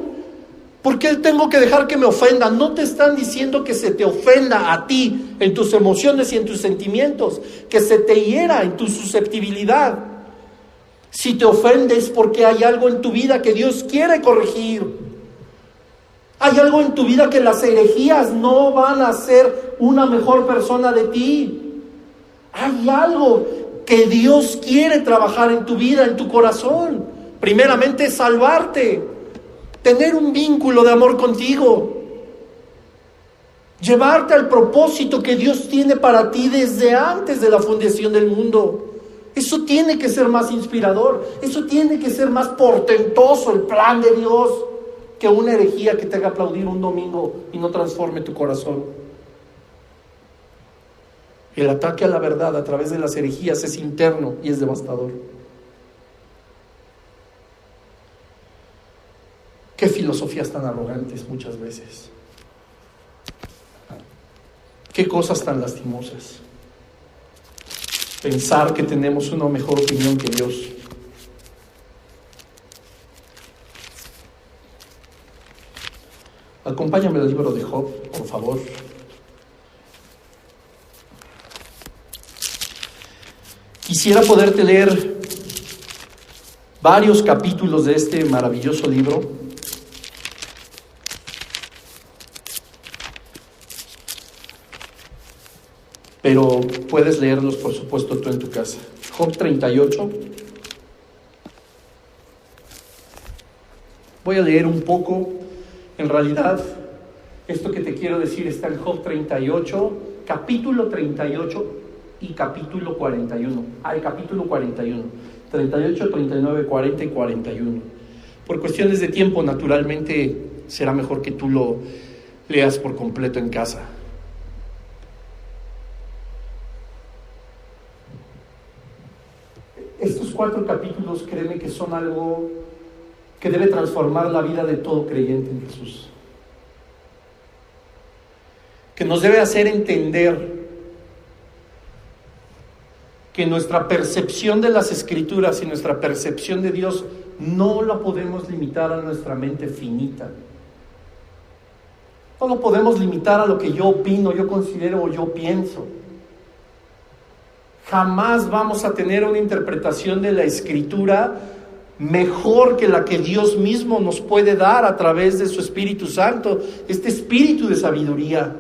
¿por qué tengo que dejar que me ofendan? No te están diciendo que se te ofenda a ti en tus emociones y en tus sentimientos, que se te hiera en tu susceptibilidad. Si te ofendes porque hay algo en tu vida que Dios quiere corregir. Hay algo en tu vida que las herejías no van a hacer una mejor persona de ti. Hay algo que Dios quiere trabajar en tu vida, en tu corazón. Primeramente, salvarte, tener un vínculo de amor contigo, llevarte al propósito que Dios tiene para ti desde antes de la fundación del mundo. Eso tiene que ser más inspirador, eso tiene que ser más portentoso, el plan de Dios, que una herejía que te haga aplaudir un domingo y no transforme tu corazón. El ataque a la verdad a través de las herejías es interno y es devastador. Qué filosofías tan arrogantes muchas veces. Qué cosas tan lastimosas. Pensar que tenemos una mejor opinión que Dios. Acompáñame al libro de Job, por favor. Quisiera poderte leer varios capítulos de este maravilloso libro. Pero puedes leerlos, por supuesto, tú en tu casa. Job 38. Voy a leer un poco. En realidad, esto que te quiero decir está en Job 38, capítulo 38 y capítulo 41. El capítulo 41. 38, 39, 40 y 41. Por cuestiones de tiempo, naturalmente, será mejor que tú lo leas por completo en casa. Estos 4 capítulos, créeme que son algo que debe transformar la vida de todo creyente en Jesús. Que nos debe hacer entender que nuestra percepción de las Escrituras y nuestra percepción de Dios no la podemos limitar a nuestra mente finita. No lo podemos limitar a lo que yo opino, yo considero o yo pienso. Jamás vamos a tener una interpretación de la Escritura mejor que la que Dios mismo nos puede dar a través de su Espíritu Santo, este Espíritu de sabiduría,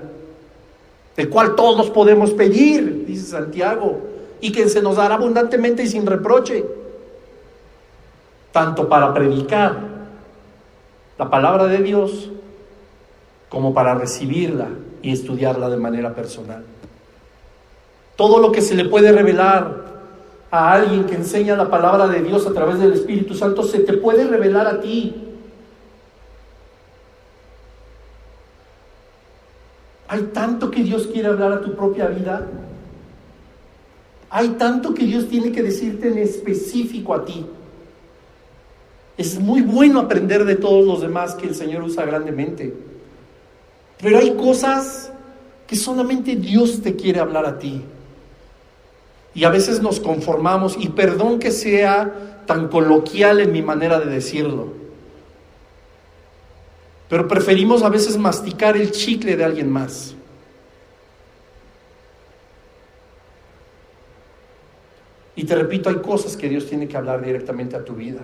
el cual todos podemos pedir, dice Santiago, y que se nos dará abundantemente y sin reproche, tanto para predicar la palabra de Dios como para recibirla y estudiarla de manera personal. Todo lo que se le puede revelar a alguien que enseña la palabra de Dios a través del Espíritu Santo, se te puede revelar a ti. Hay tanto que Dios quiere hablar a tu propia vida. Hay tanto que Dios tiene que decirte en específico a ti. Es muy bueno aprender de todos los demás que el Señor usa grandemente. Pero hay cosas que solamente Dios te quiere hablar a ti. Y a veces nos conformamos, y perdón que sea tan coloquial en mi manera de decirlo, pero preferimos a veces masticar el chicle de alguien más. Y te repito, hay cosas que Dios tiene que hablar directamente a tu vida.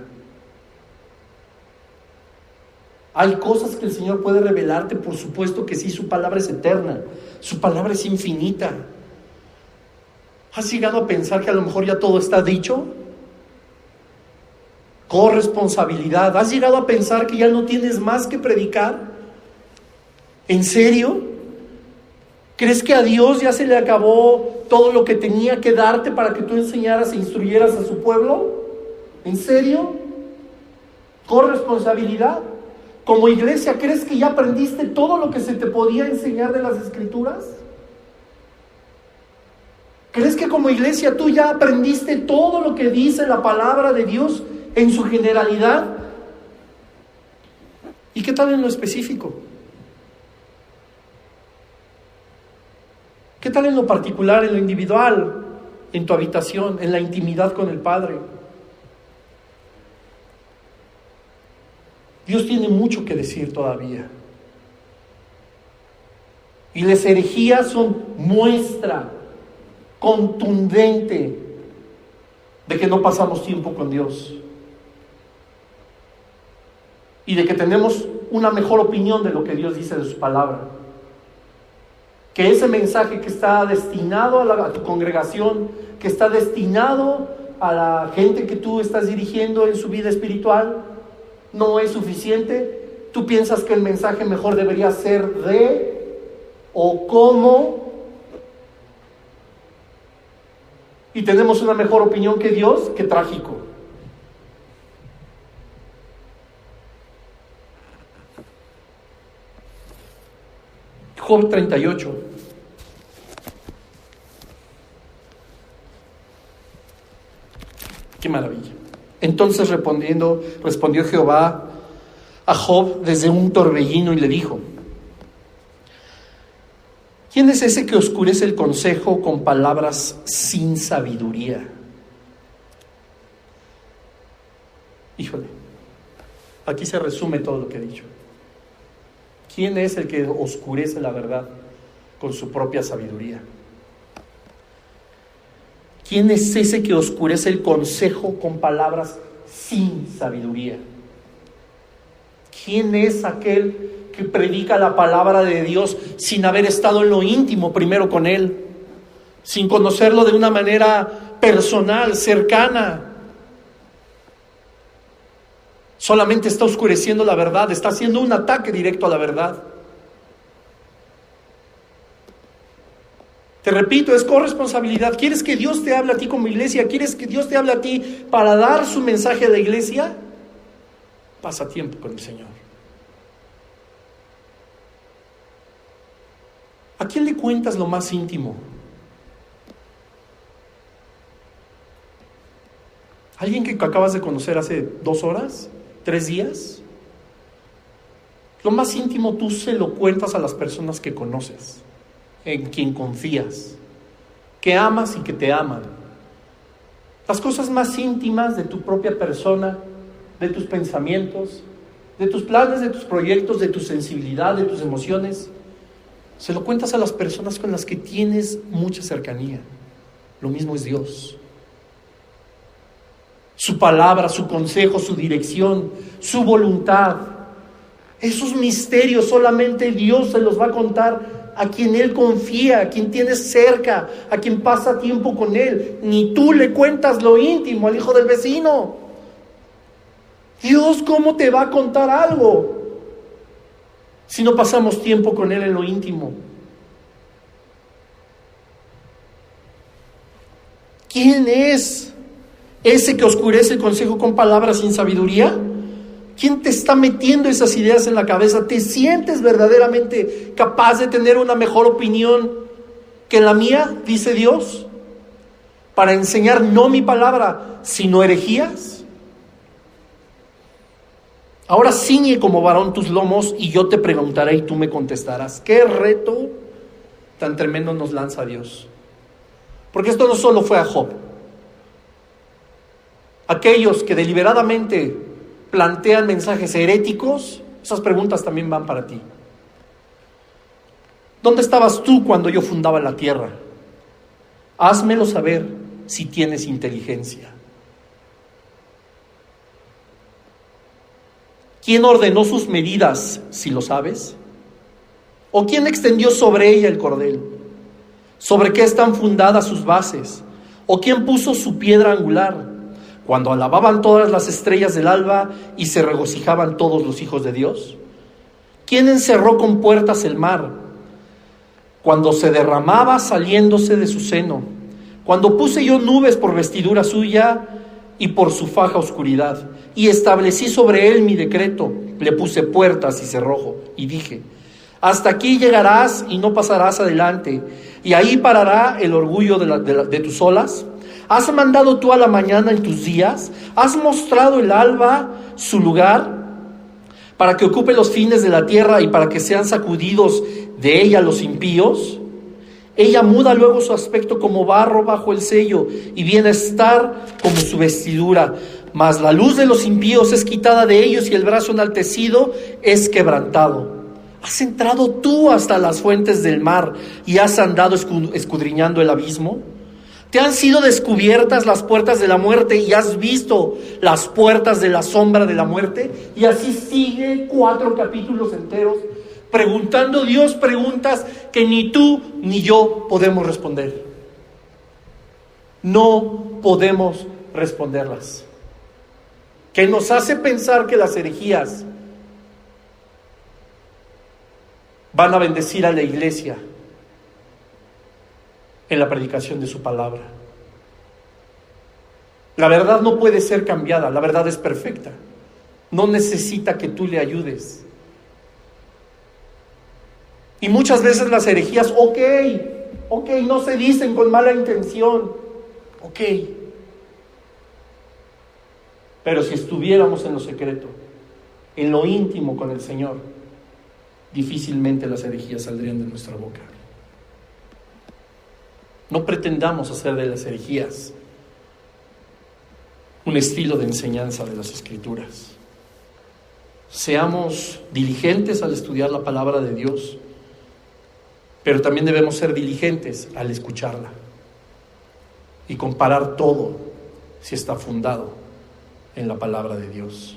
Hay cosas que el Señor puede revelarte, por supuesto que sí, su palabra es eterna, su palabra es infinita. ¿Has llegado a pensar que a lo mejor ya todo está dicho? Corresponsabilidad. ¿Has llegado a pensar que ya no tienes más que predicar? ¿En serio? ¿Crees que a Dios ya se le acabó todo lo que tenía que darte para que tú enseñaras e instruyeras a su pueblo? ¿En serio? ¿Corresponsabilidad? Como iglesia, ¿crees que ya aprendiste todo lo que se te podía enseñar de las Escrituras? ¿Crees que como iglesia tú ya aprendiste todo lo que dice la palabra de Dios en su generalidad? ¿Y qué tal en lo específico? ¿Qué tal en lo particular, en lo individual, en tu habitación, en la intimidad con el Padre? Dios tiene mucho que decir todavía. Y las herejías son muestra contundente de que no pasamos tiempo con Dios y de que tenemos una mejor opinión de lo que Dios dice de su palabra. Que ese mensaje que está destinado a tu congregación, que está destinado a la gente que tú estás dirigiendo en su vida espiritual, no es suficiente. Tú piensas que el mensaje mejor debería ser de o cómo, y tenemos una mejor opinión que Dios. Qué trágico. Job 38. Qué maravilla. Entonces respondió Jehová a Job desde un torbellino y le dijo: ¿quién es ese que oscurece el consejo con palabras sin sabiduría? Híjole, aquí se resume todo lo que he dicho. ¿Quién es el que oscurece la verdad con su propia sabiduría? ¿Quién es ese que oscurece el consejo con palabras sin sabiduría. ¿Quién es aquel que predica la palabra de Dios sin haber estado en lo íntimo primero con Él? Sin conocerlo de una manera personal, cercana. Solamente está oscureciendo la verdad, está haciendo un ataque directo a la verdad. Te repito, es corresponsabilidad. ¿Quieres que Dios te hable a ti como iglesia? ¿Quieres que Dios te hable a ti para dar su mensaje a la iglesia? Pasa tiempo con el Señor. ¿A quién le cuentas lo más íntimo? ¿Alguien que acabas de conocer hace 2 horas? 3 días? Lo más íntimo tú se lo cuentas a las personas que conoces, en quien confías, que amas y que te aman. Las cosas más íntimas de tu propia persona, de tus pensamientos, de tus planes, de tus proyectos, de tu sensibilidad, de tus emociones, se lo cuentas a las personas con las que tienes mucha cercanía. Lo mismo es Dios. Su palabra, su consejo, su dirección, su voluntad. Esos misterios solamente Dios se los va a contar a quien Él confía, a quien tienes cerca, a quien pasa tiempo con Él. Ni tú le cuentas lo íntimo al hijo del vecino. Dios, ¿cómo te va a contar algo si no pasamos tiempo con Él en lo íntimo? ¿Quién es ese que oscurece el consejo con palabras sin sabiduría? ¿Quién te está metiendo esas ideas en la cabeza? ¿Te sientes verdaderamente capaz de tener una mejor opinión que la mía, dice Dios, para enseñar no mi palabra, sino herejías? Ahora ciñe como varón tus lomos y yo te preguntaré y tú me contestarás. ¿Qué reto tan tremendo nos lanza Dios? Porque esto no solo fue a Job. Aquellos que deliberadamente plantean mensajes heréticos, esas preguntas también van para ti. ¿Dónde estabas tú cuando yo fundaba la tierra? Házmelo saber si tienes inteligencia. ¿Quién ordenó sus medidas, si lo sabes? ¿O quién extendió sobre ella el cordel? ¿Sobre qué están fundadas sus bases? ¿O quién puso su piedra angular? Cuando alababan todas las estrellas del alba y se regocijaban todos los hijos de Dios. ¿Quién encerró con puertas el mar? Cuando se derramaba saliéndose de su seno. Cuando puse yo nubes por vestidura suya y por su faja oscuridad. Y establecí sobre él mi decreto. Le puse puertas y cerrojo. Y dije, hasta aquí llegarás y no pasarás adelante. Y ahí parará el orgullo de tus olas. ¿Has mandado tú a la mañana en tus días? ¿Has mostrado el alba su lugar? Para que ocupe los fines de la tierra y para que sean sacudidos de ella los impíos. Ella muda luego su aspecto como barro bajo el sello y viene a estar como su vestidura. Mas la luz de los impíos es quitada de ellos y el brazo enaltecido es quebrantado. ¿Has entrado tú hasta las fuentes del mar y has andado escudriñando el abismo? ¿Te han sido descubiertas las puertas de la muerte y has visto las puertas de la sombra de la muerte? Y así sigue 4 capítulos enteros preguntando Dios preguntas que ni tú ni yo podemos responder. No podemos responderlas. Que nos hace pensar que las herejías van a bendecir a la iglesia en la predicación de su palabra. La verdad no puede ser cambiada, la verdad es perfecta. No necesita que tú le ayudes. Y muchas veces las herejías, ok, no se dicen con mala intención, ok. Pero si estuviéramos en lo secreto, en lo íntimo con el Señor, difícilmente las herejías saldrían de nuestra boca. No pretendamos hacer de las herejías un estilo de enseñanza de las Escrituras. Seamos diligentes al estudiar la palabra de Dios, pero también debemos ser diligentes al escucharla y comparar todo si está fundado en la palabra de Dios.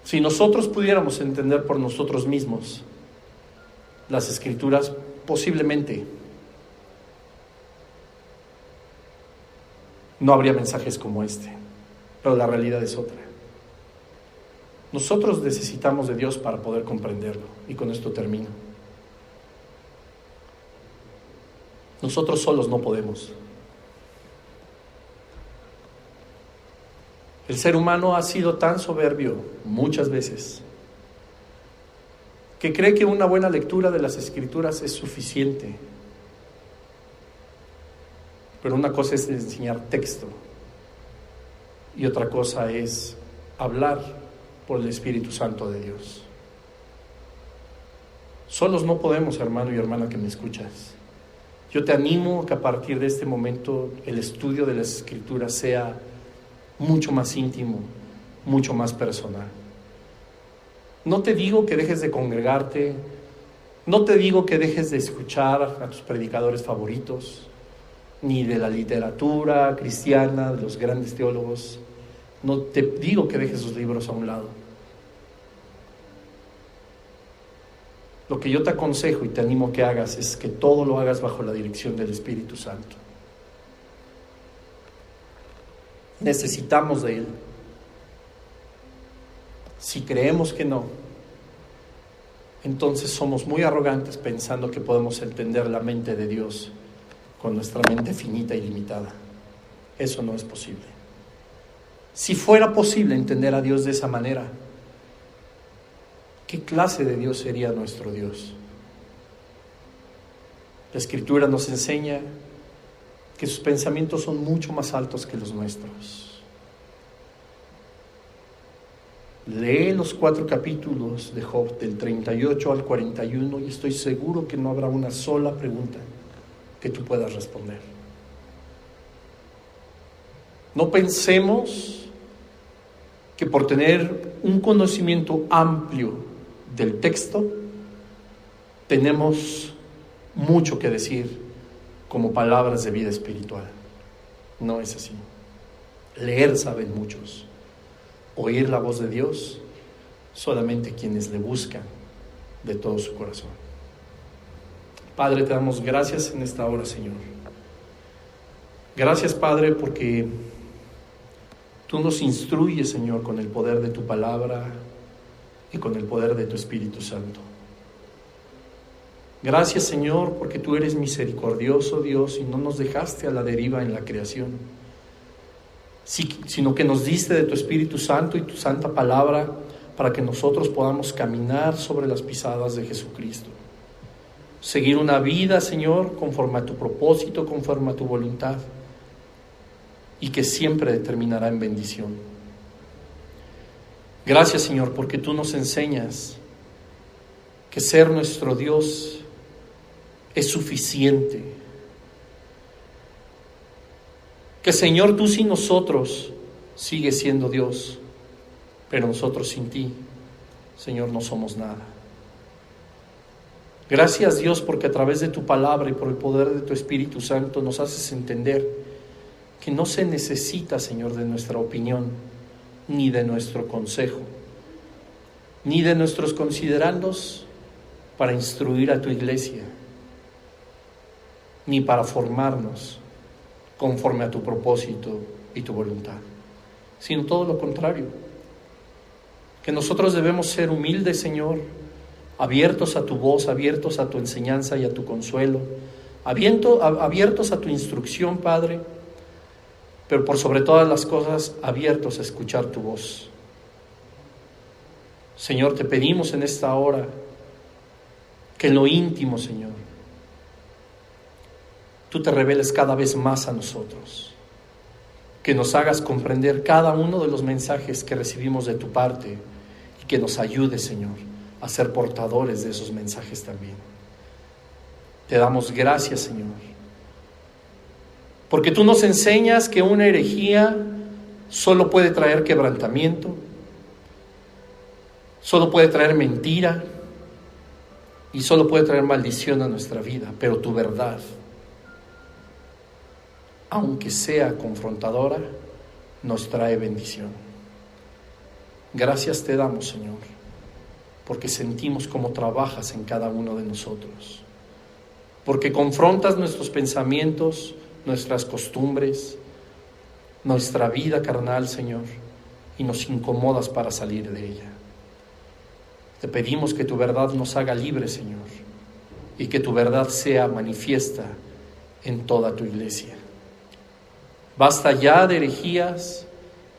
Si nosotros pudiéramos entender por nosotros mismos las Escrituras, posiblemente no habría mensajes como este, pero la realidad es otra. Nosotros necesitamos de Dios para poder comprenderlo, y con esto termino. Nosotros solos no podemos. El ser humano ha sido tan soberbio muchas veces que cree que una buena lectura de las Escrituras es suficiente. Pero una cosa es enseñar texto y otra cosa es hablar por el Espíritu Santo de Dios. Solos no podemos, hermano y hermana que me escuchas. Yo te animo a que a partir de este momento el estudio de las Escrituras sea mucho más íntimo, mucho más personal. No te digo que dejes de congregarte, no te digo que dejes de escuchar a tus predicadores favoritos, ni de la literatura cristiana, de los grandes teólogos. No te digo que dejes sus libros a un lado. Lo que yo te aconsejo y te animo que hagas es que todo lo hagas bajo la dirección del Espíritu Santo. Necesitamos de Él. Si creemos que no, entonces somos muy arrogantes pensando que podemos entender la mente de Dios con nuestra mente finita y limitada. Eso no es posible. Si fuera posible entender a Dios de esa manera, ¿qué clase de Dios sería nuestro Dios? La Escritura nos enseña que sus pensamientos son mucho más altos que los nuestros. Lee los 4 capítulos de Job, del 38 al 41, y estoy seguro que no habrá una sola pregunta que tú puedas responder. No pensemos que por tener un conocimiento amplio del texto tenemos mucho que decir como palabras de vida espiritual. No es así. Leer saben muchos. Oír la voz de Dios solamente quienes le buscan de todo su corazón. Padre, te damos gracias en esta hora, Señor. Gracias, Padre, porque tú nos instruyes, Señor, con el poder de tu palabra y con el poder de tu Espíritu Santo. Gracias, Señor, porque tú eres misericordioso, Dios, y no nos dejaste a la deriva en la creación, sino que nos diste de tu Espíritu Santo y tu santa palabra para que nosotros podamos caminar sobre las pisadas de Jesucristo. Seguir una vida, Señor, conforme a tu propósito, conforme a tu voluntad, y que siempre determinará en bendición. Gracias, Señor, porque tú nos enseñas que ser nuestro Dios es suficiente. Que, Señor, tú sin nosotros sigues siendo Dios, pero nosotros sin ti, Señor, no somos nada. Gracias, Dios, porque a través de tu palabra y por el poder de tu Espíritu Santo nos haces entender que no se necesita, Señor, de nuestra opinión, ni de nuestro consejo, ni de nuestros considerandos para instruir a tu iglesia, ni para formarnos conforme a tu propósito y tu voluntad, sino todo lo contrario. Que nosotros debemos ser humildes, Señor, abiertos a tu voz, abiertos a tu enseñanza y a tu consuelo, abiertos a tu instrucción, Padre, pero por sobre todas las cosas, abiertos a escuchar tu voz. Señor, te pedimos en esta hora que en lo íntimo, Señor, tú te reveles cada vez más a nosotros, que nos hagas comprender cada uno de los mensajes que recibimos de tu parte y que nos ayudes, Señor, a ser portadores de esos mensajes también. Te damos gracias, Señor, porque tú nos enseñas que una herejía solo puede traer quebrantamiento, solo puede traer mentira y solo puede traer maldición a nuestra vida, pero tu verdad aunque sea confrontadora, nos trae bendición. Gracias te damos, Señor, porque sentimos cómo trabajas en cada uno de nosotros, porque confrontas nuestros pensamientos, nuestras costumbres, nuestra vida carnal, Señor, y nos incomodas para salir de ella. Te pedimos que tu verdad nos haga libres, Señor, y que tu verdad sea manifiesta en toda tu iglesia. Basta ya de herejías,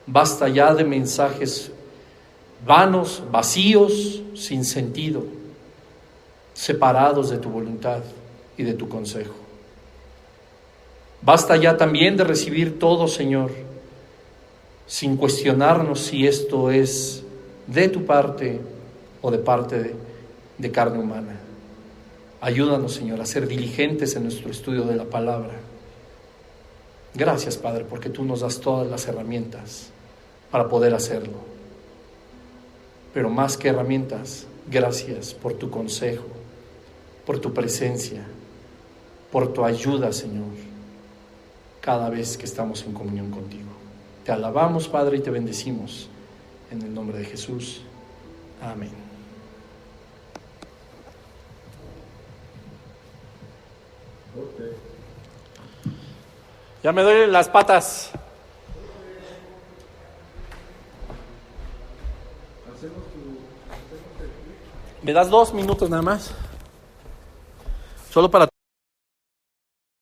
basta ya de mensajes vanos, vacíos, sin sentido, separados de tu voluntad y de tu consejo. Basta ya también de recibir todo, Señor, sin cuestionarnos si esto es de tu parte o de parte de carne humana. Ayúdanos, Señor, a ser diligentes en nuestro estudio de la palabra. Gracias, Padre, porque tú nos das todas las herramientas para poder hacerlo. Pero más que herramientas, gracias por tu consejo, por tu presencia, por tu ayuda, Señor, cada vez que estamos en comunión contigo. Te alabamos, Padre, y te bendecimos. En el nombre de Jesús. Amén. Ya me duelen las patas. ¿Me das 2 minutos nada más? Solo para